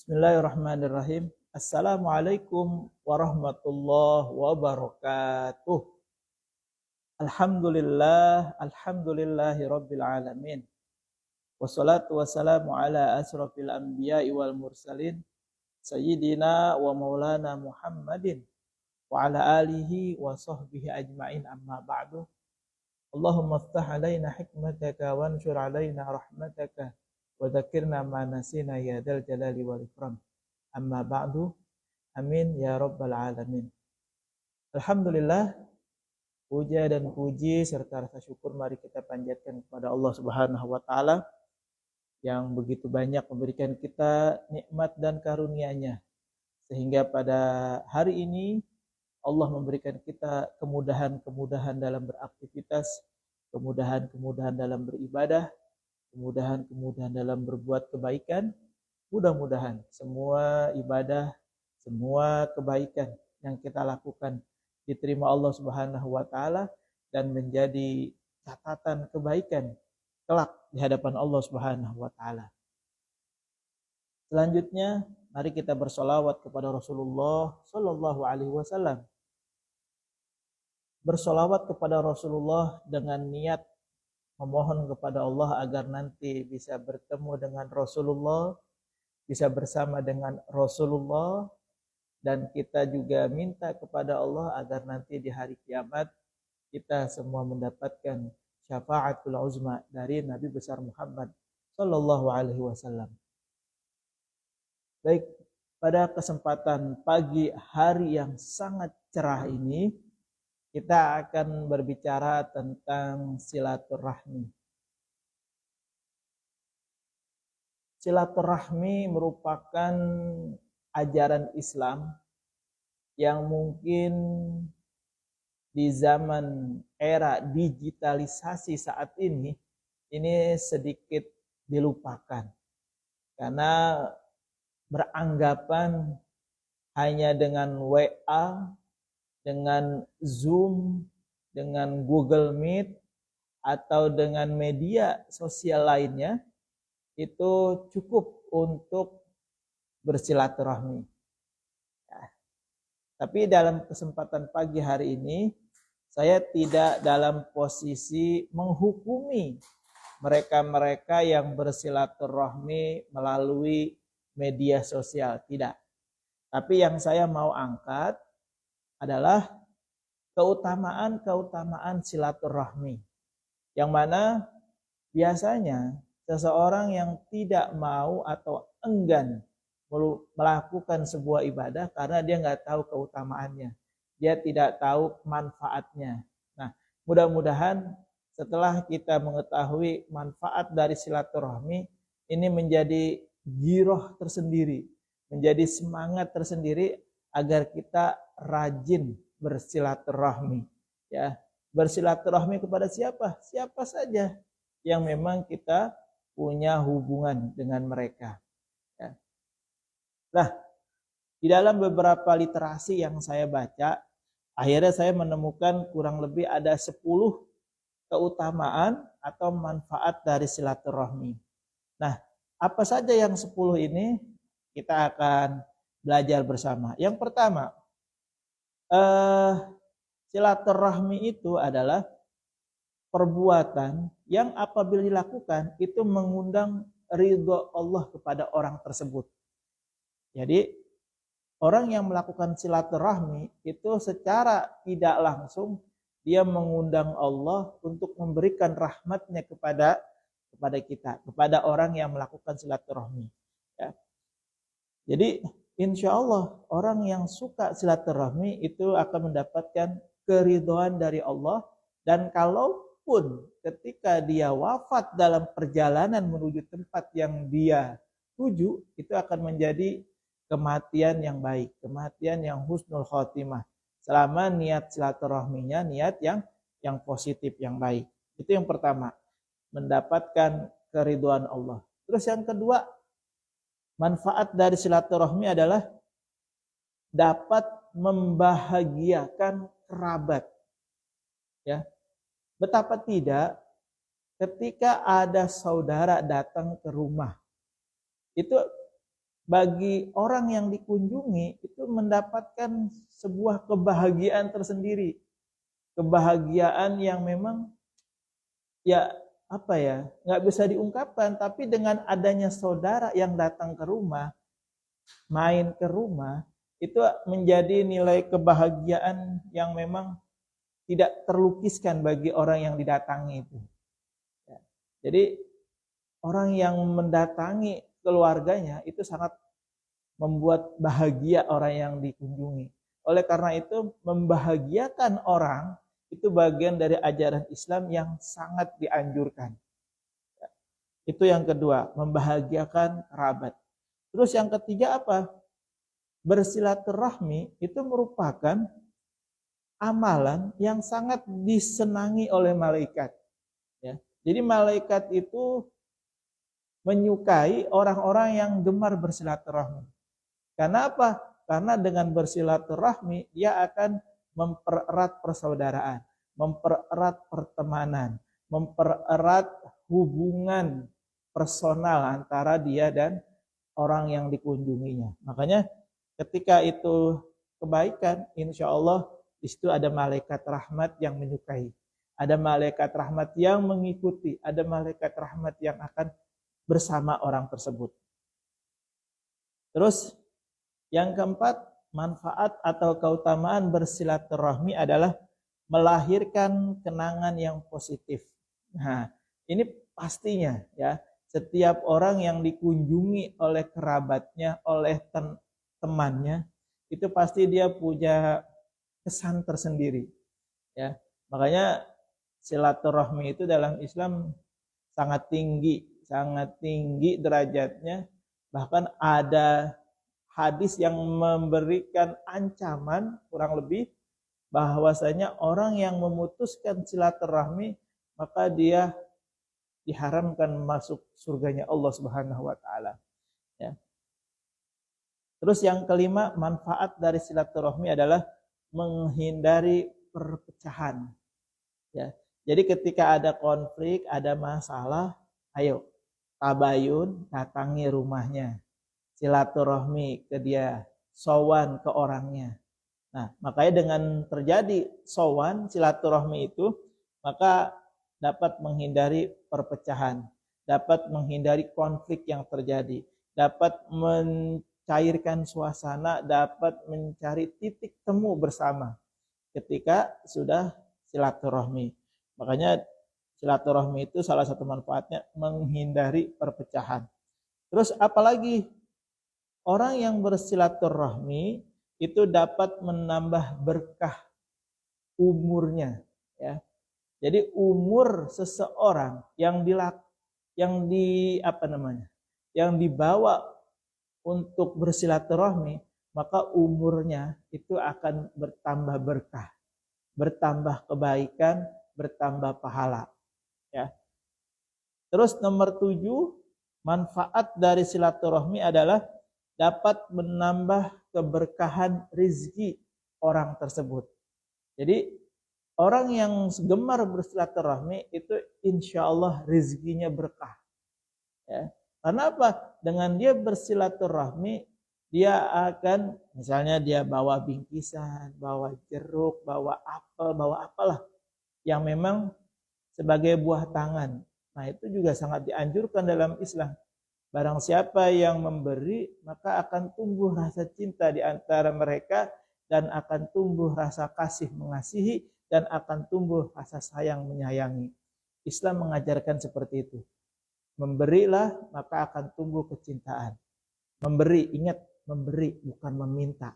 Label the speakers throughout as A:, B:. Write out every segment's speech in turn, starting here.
A: Bismillahirrahmanirrahim. Assalamualaikum warahmatullahi wabarakatuh. Alhamdulillahi rabbil alamin. Wassalatu wassalamu ala asrafil anbiya'i wal mursalin. Sayyidina wa maulana Muhammadin. Wa ala alihi wa sahbihi ajma'in amma ba'du. Allahumma aftah alaina hikmataka wa anshur alaina rahmataka. Wa dzakirna ma nasina ya dzal jalali wal ikram. Amma ba'du. Amin ya rabbal alamin. Alhamdulillah, puja dan puji serta rasa syukur mari kita panjatkan kepada Allah Subhanahu wa taala yang begitu banyak memberikan kita nikmat dan karunia-Nya sehingga pada hari ini Allah memberikan kita kemudahan-kemudahan dalam beraktivitas, kemudahan-kemudahan dalam beribadah, kemudahan-kemudahan dalam berbuat kebaikan. Mudah-mudahan semua ibadah, semua kebaikan yang kita lakukan diterima Allah Subhanahu wa taala dan menjadi catatan kebaikan kelak di hadapan Allah Subhanahu wa taala. Selanjutnya, mari kita bersolawat kepada Rasulullah sallallahu alaihi wasallam. Bersolawat kepada Rasulullah dengan niat memohon kepada Allah agar nanti bisa bertemu dengan Rasulullah, bisa bersama dengan Rasulullah, dan kita juga minta kepada Allah agar nanti di hari kiamat kita semua mendapatkan syafaatul uzma dari Nabi besar Muhammad sallallahu alaihi wasallam. Baik, pada kesempatan pagi hari yang sangat cerah ini kita akan berbicara tentang silaturahmi. Silaturahmi merupakan ajaran Islam yang mungkin di zaman era digitalisasi saat ini sedikit dilupakan. Karena beranggapan hanya dengan WA, dengan Zoom, dengan Google Meet, atau dengan media sosial lainnya, itu cukup untuk bersilaturahmi. Ya. Tapi dalam kesempatan pagi hari ini, saya tidak dalam posisi menghukumi mereka-mereka yang bersilaturahmi melalui media sosial. Tidak. Tapi yang saya mau angkat adalah keutamaan silaturahmi. Yang mana biasanya seseorang yang tidak mau atau enggan melakukan sebuah ibadah karena dia nggak tahu keutamaannya. Dia tidak tahu manfaatnya. Nah, mudah-mudahan setelah kita mengetahui manfaat dari silaturahmi, ini menjadi giroh tersendiri, menjadi semangat tersendiri agar kita rajin bersilaturahmi. Ya, bersilaturahmi kepada siapa? Siapa saja yang memang kita punya hubungan dengan mereka. Ya. Nah, di dalam beberapa literasi yang saya baca, akhirnya saya menemukan kurang lebih ada 10 keutamaan atau manfaat dari silaturahmi. Nah, apa saja yang 10 ini kita akan belajar bersama. Yang pertama, silaturahmi itu adalah perbuatan yang apabila dilakukan itu mengundang ridho Allah kepada orang tersebut. Jadi orang yang melakukan silaturahmi itu secara tidak langsung dia mengundang Allah untuk memberikan rahmatnya kepada kita, kepada orang yang melakukan silaturahmi. Ya. Jadi insya Allah orang yang suka silaturahmi itu akan mendapatkan keridhaan dari Allah, dan kalaupun ketika dia wafat dalam perjalanan menuju tempat yang dia tuju, itu akan menjadi kematian yang baik, kematian yang husnul khotimah. Selama niat silaturahminya niat yang positif, yang baik. Itu yang pertama, mendapatkan keridhaan Allah. Terus yang kedua, manfaat dari silaturahmi adalah dapat membahagiakan kerabat. Ya. Betapa tidak ketika ada saudara datang ke rumah. Itu bagi orang yang dikunjungi itu mendapatkan sebuah kebahagiaan tersendiri. Kebahagiaan yang memang ya apa ya, nggak bisa diungkapkan, tapi dengan adanya saudara yang datang ke rumah, main ke rumah, itu menjadi nilai kebahagiaan yang memang tidak terlukiskan bagi orang yang didatangi itu. Ya. Jadi orang yang mendatangi keluarganya itu sangat membuat bahagia orang yang dikunjungi. Oleh karena itu, membahagiakan orang itu bagian dari ajaran Islam yang sangat dianjurkan. Itu yang kedua, membahagiakan kerabat. Terus yang ketiga apa? Bersilaturahmi itu merupakan amalan yang sangat disenangi oleh malaikat. Ya. Jadi malaikat itu menyukai orang-orang yang gemar bersilaturahmi. Karena apa? Karena dengan bersilaturahmi dia akan mempererat persaudaraan, mempererat pertemanan, mempererat hubungan personal antara dia dan orang yang dikunjunginya. Makanya ketika itu kebaikan, insya Allah di situ ada malaikat rahmat yang menyukai, ada malaikat rahmat yang mengikuti, ada malaikat rahmat yang akan bersama orang tersebut. Terus yang keempat, manfaat atau keutamaan bersilaturahmi adalah melahirkan kenangan yang positif. Nah, ini pastinya ya, setiap orang yang dikunjungi oleh kerabatnya, oleh temannya, itu pasti dia punya kesan tersendiri. Ya, makanya silaturahmi itu dalam Islam sangat tinggi derajatnya. Bahkan ada hadis yang memberikan ancaman kurang lebih bahwasanya orang yang memutuskan silaturahmi maka dia diharamkan masuk surganya Allah Subhanahu wa taala. Ya. Terus yang kelima, manfaat dari silaturahmi adalah menghindari perpecahan. Ya. Jadi ketika ada konflik, ada masalah, ayo tabayun, datangi rumahnya. Silaturahmi ke dia, sowan ke orangnya. Nah, makanya dengan terjadi sowan, silaturahmi itu, maka dapat menghindari perpecahan, dapat menghindari konflik yang terjadi, dapat mencairkan suasana, dapat mencari titik temu bersama ketika sudah silaturahmi. Makanya silaturahmi itu salah satu manfaatnya menghindari perpecahan. Terus apalagi orang yang bersilaturahmi itu dapat menambah berkah umurnya, ya. Jadi umur seseorang yang dibawa untuk bersilaturahmi, maka umurnya itu akan bertambah berkah, bertambah kebaikan, bertambah pahala, ya. Terus nomor 7, manfaat dari silaturahmi adalah dapat menambah keberkahan rizki orang tersebut. Jadi orang yang gemar bersilaturahmi itu insya Allah rizkinya berkah. Ya. Karena apa? Dengan dia bersilaturahmi, dia akan misalnya dia bawa bingkisan, bawa jeruk, bawa apel, bawa apalah yang memang sebagai buah tangan. Nah itu juga sangat dianjurkan dalam Islam. Barang siapa yang memberi, maka akan tumbuh rasa cinta di antara mereka dan akan tumbuh rasa kasih mengasihi dan akan tumbuh rasa sayang menyayangi. Islam mengajarkan seperti itu. Memberilah maka akan tumbuh kecintaan. Memberi, ingat memberi bukan meminta.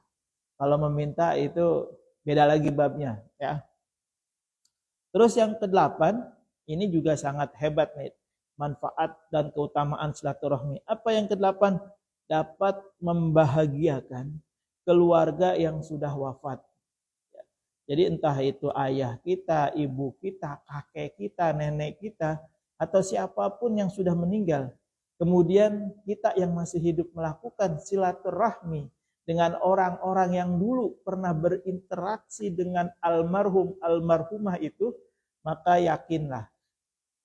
A: Kalau meminta itu beda lagi babnya, ya. Terus yang ke-8, ini juga sangat hebat nih. Manfaat dan keutamaan silaturahmi. Apa yang ke-8? Dapat membahagiakan keluarga yang sudah wafat. Jadi entah itu ayah kita, ibu kita, kakek kita, nenek kita, atau siapapun yang sudah meninggal. Kemudian kita yang masih hidup melakukan silaturahmi dengan orang-orang yang dulu pernah berinteraksi dengan almarhum, almarhumah itu, maka yakinlah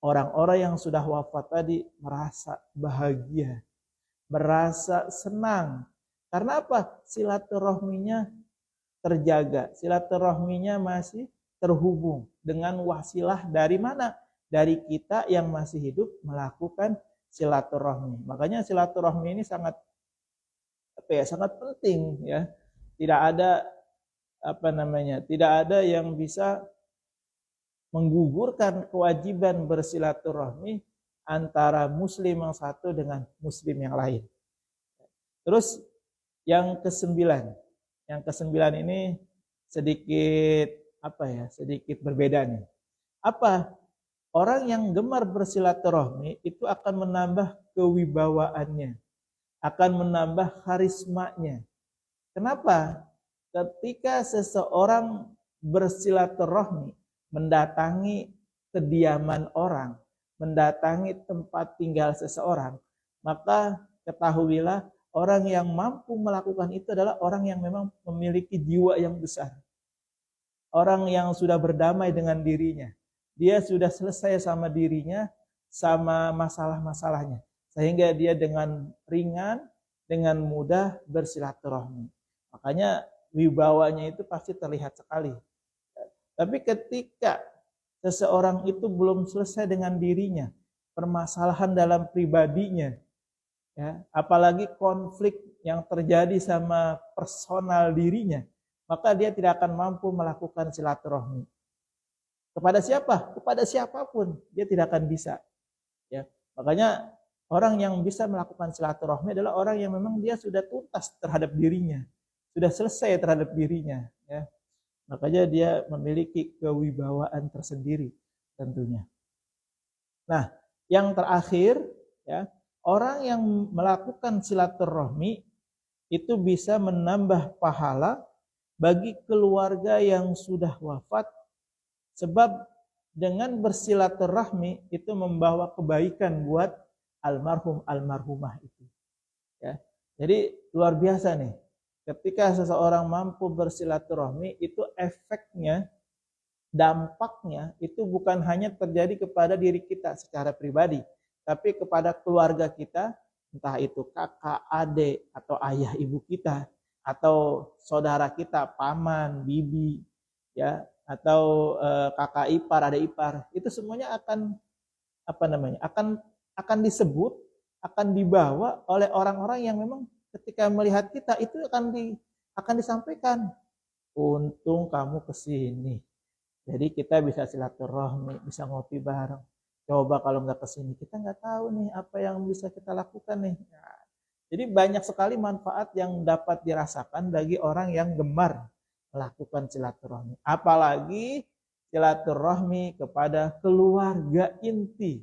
A: orang-orang yang sudah wafat tadi merasa bahagia, merasa senang. Karena apa? Silaturahminya terjaga, silaturahminya masih terhubung dengan wasilah dari mana? Dari kita yang masih hidup melakukan silaturahmi. Makanya silaturahmi ini sangat sangat penting ya. Tidak ada tidak ada yang bisa menggugurkan kewajiban bersilaturahmi antara muslim yang satu dengan muslim yang lain. Terus yang kesembilan. Yang kesembilan ini sedikit sedikit berbeda nih. Apa? Orang yang gemar bersilaturahmi itu akan menambah kewibawaannya, akan menambah karismanya. Kenapa? Ketika seseorang bersilaturahmi, mendatangi kediaman orang, mendatangi tempat tinggal seseorang, maka ketahuilah orang yang mampu melakukan itu adalah orang yang memang memiliki jiwa yang besar. Orang yang sudah berdamai dengan dirinya. Dia sudah selesai sama dirinya, sama masalah-masalahnya. Sehingga dia dengan ringan, dengan mudah bersilaturahmi. Makanya wibawanya itu pasti terlihat sekali. Tapi ketika seseorang itu belum selesai dengan dirinya, permasalahan dalam pribadinya, ya, apalagi konflik yang terjadi sama personal dirinya, maka dia tidak akan mampu melakukan silaturahmi. Kepada siapa? Kepada siapapun, dia tidak akan bisa. Ya, makanya orang yang bisa melakukan silaturahmi adalah orang yang memang dia sudah tuntas terhadap dirinya, sudah selesai terhadap dirinya. Ya, makanya dia memiliki kewibawaan tersendiri tentunya. Nah, yang terakhir, ya, orang yang melakukan silaturahmi itu bisa menambah pahala bagi keluarga yang sudah wafat, sebab dengan bersilaturahmi itu membawa kebaikan buat almarhum almarhumah itu. Ya. Jadi luar biasa nih. Ketika seseorang mampu bersilaturahmi itu efeknya, dampaknya itu bukan hanya terjadi kepada diri kita secara pribadi, tapi kepada keluarga kita, entah itu kakak, adik, atau ayah ibu kita, atau saudara kita, paman, bibi, ya, atau kakak ipar, adik ipar, itu semuanya akan akan disebut, akan dibawa oleh orang-orang yang memang ketika melihat kita itu akan disampaikan, untung kamu kesini, jadi kita bisa silaturahmi, bisa ngopi bareng. Coba kalau nggak kesini, kita nggak tahu nih apa yang bisa kita lakukan nih. Nah, jadi banyak sekali manfaat yang dapat dirasakan bagi orang yang gemar melakukan silaturahmi. Apalagi silaturahmi kepada keluarga inti.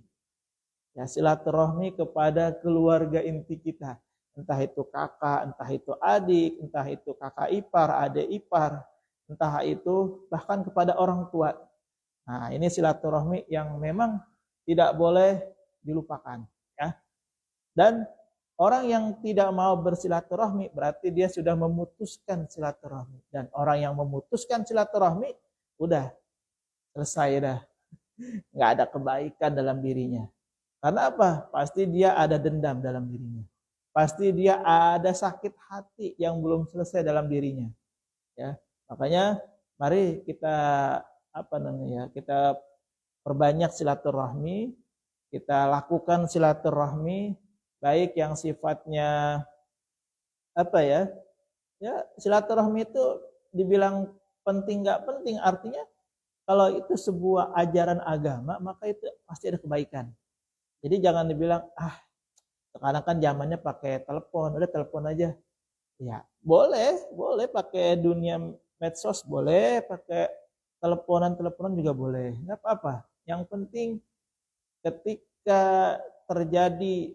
A: Ya, silaturahmi kepada keluarga inti kita. Entah itu kakak, entah itu adik, entah itu kakak ipar, adik ipar, entah itu bahkan kepada orang tua. Nah, ini silaturahmi yang memang tidak boleh dilupakan, ya. Dan orang yang tidak mau bersilaturahmi berarti dia sudah memutuskan silaturahmi. Dan orang yang memutuskan silaturahmi udah selesai dah. Nggak ada kebaikan dalam dirinya. Karena apa? Pasti dia ada dendam dalam dirinya. Pasti dia ada sakit hati yang belum selesai dalam dirinya. Ya, makanya mari kita kita perbanyak silaturahmi, kita lakukan silaturahmi, baik yang sifatnya ya silaturahmi itu dibilang penting nggak penting, artinya kalau itu sebuah ajaran agama maka itu pasti ada kebaikan. Jadi jangan dibilang sekarang kan zamannya pakai telepon, udah telepon aja. Ya boleh pakai dunia medsos, boleh pakai teleponan juga boleh, nggak apa-apa. Yang penting ketika terjadi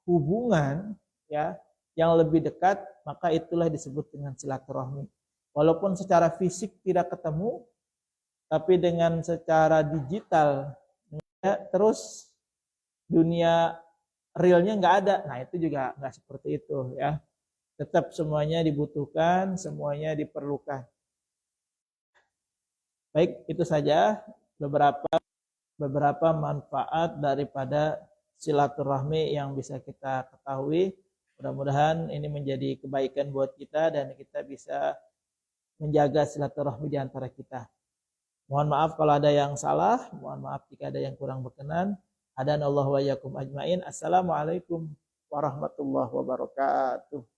A: hubungan, ya, yang lebih dekat, maka itulah disebut dengan silaturahmi. Walaupun secara fisik tidak ketemu, tapi dengan secara digital, ya, terus dunia realnya nggak ada. Nah, itu juga nggak seperti itu, ya. Tetap semuanya dibutuhkan, semuanya diperlukan. Baik, itu saja beberapa manfaat daripada silaturahmi yang bisa kita ketahui. Mudah-mudahan ini menjadi kebaikan buat kita dan kita bisa menjaga silaturahmi di antara kita. Mohon maaf kalau ada yang salah, mohon maaf jika ada yang kurang berkenan. Hadanallahu wa iyyakum ajmain. Assalamualaikum warahmatullahi wabarakatuh.